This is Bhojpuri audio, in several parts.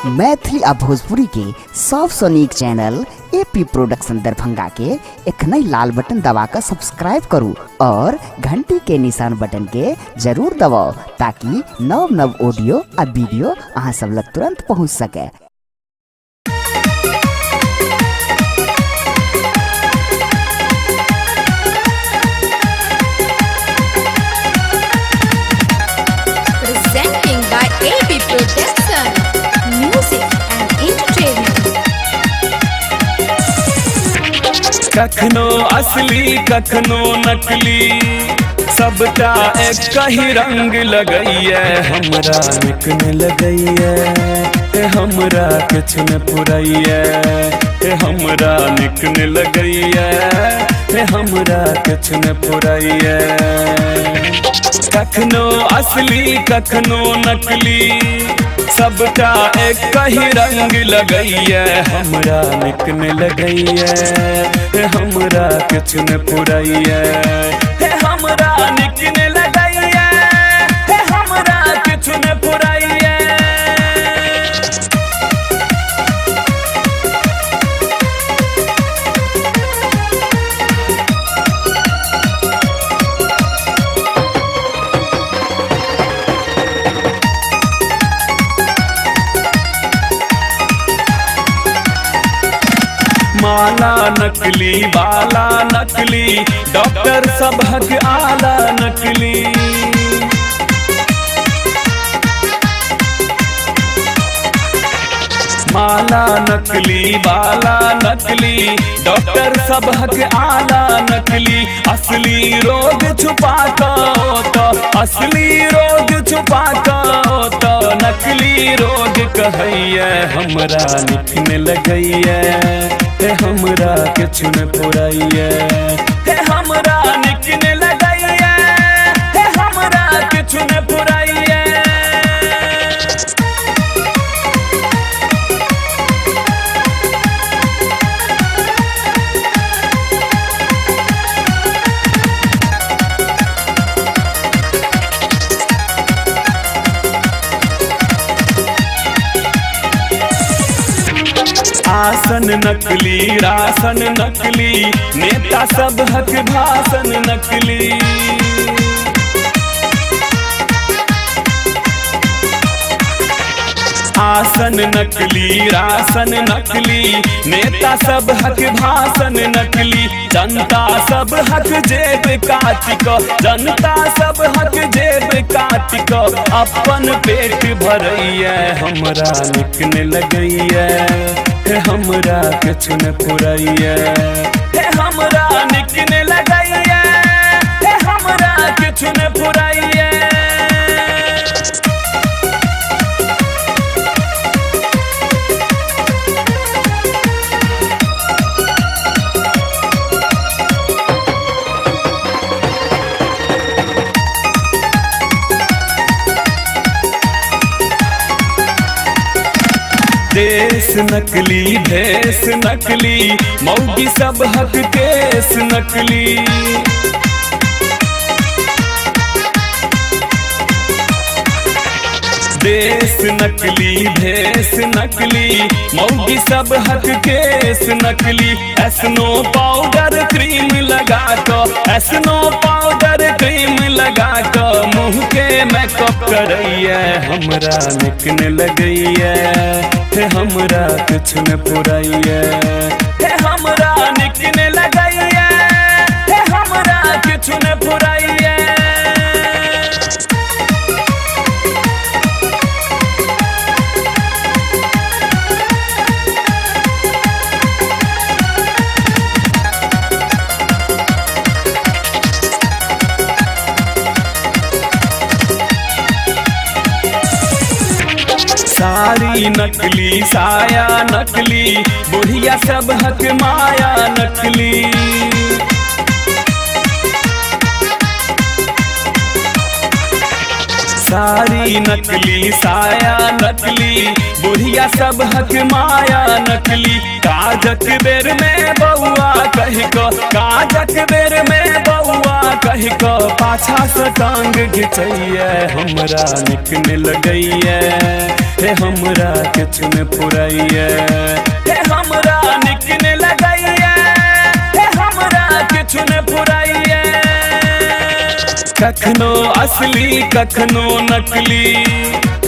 मैथिली आ भोजपुरी के सबसे नीक चैनल एपी प्रोडक्शन दरभंगा के एखनई लाल बटन दबाकर सब्सक्राइब करू और घंटी के निशान बटन के जरूर दबाओ ताकि नव नव ऑडियो आ वीडियो अहाँ सब लग तुरंत पहुंच सके। Presenting by AB Production, music and entertainment. कखनो असली कखनो नकली सबका एक ही रंग लगैया हमरा निक न लगैया हमरा कुछ न पुरैया हमरा निक न लगैया हमरा कुछ न पुरैया। कखनो असली कखनो नकली सबका एक ही रंग लगैया हमरा निक न लगैया हमरा कुछ न पुरैया हमरा निक न लगैया हमरा कुछ न पुरैया। माला नकली बाला नकली डॉक्टर सबहक आला नकली। माला नकली बाला नकली डॉक्टर सबहक आला नकली। असली रोग छुपा तो असली रोग छुपा तो नकली रोग कहैया हमरा निक न लगैया हमरा कुछ न पुरैया हमरा निक न लगैया हमरा कुछ न पुरैया। आसन नकली रासन नकली नेता सब हक भाषण नकली। आसन नकली रासन नकली नेता सब हक भाषण नकली। जनता सब हक जेब काटिक जनता सब हक जेब काटिक अपन पेट भरैया हमरा निक न लगैया हमरा कुछ न पुरैया हमरा निक न लगैया हमरा कुछ न पुरैया। देश नकली भेष नकली मौगी सब हक केस नकली। देश नकली भेष नकली मौगी सब हक केस नकली। एस्नो पाउडर क्रीम लगा तो एस्नो पाउडर क्रीम लगा तो मुँह के मेकअप करैया हमरा निक न लगैया हमरा कुछ न पुरैया हमरा निक न लगैया हमरा कुछ न पुरैया। साड़ी नकली साया नकली बुढ़िया सब हक माया नकली। साड़ी नकली साया नकली बुढ़िया बुढ़िया सब हक माया नकली। काजक बेर में बउआ कह को, काजक बेर में बउआ कह को पाछा से टांग घिचैया हमरा निकने लगैया। हे हमरा किछु न पुरैया, हे हमरा निकने लगैया, हे हमरा किछु न पुरैया। कखनो असली कखनो नकली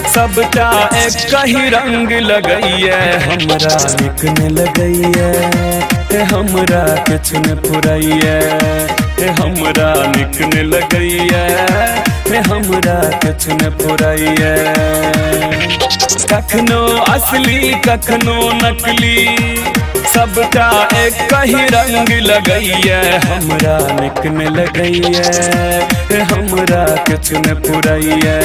सबटा एक ही रंग लगैया। हमरा निकने लगैया, हे हमरा किछु न पुरैया, हे हमरा निकने लगैया, हे हमरा किछु न पुरैया। कखनो असली कखनो नकली सबटा एक ही रंग लगैया। हमरा निकने लगैया, हे हमरा किछु न पुरैया।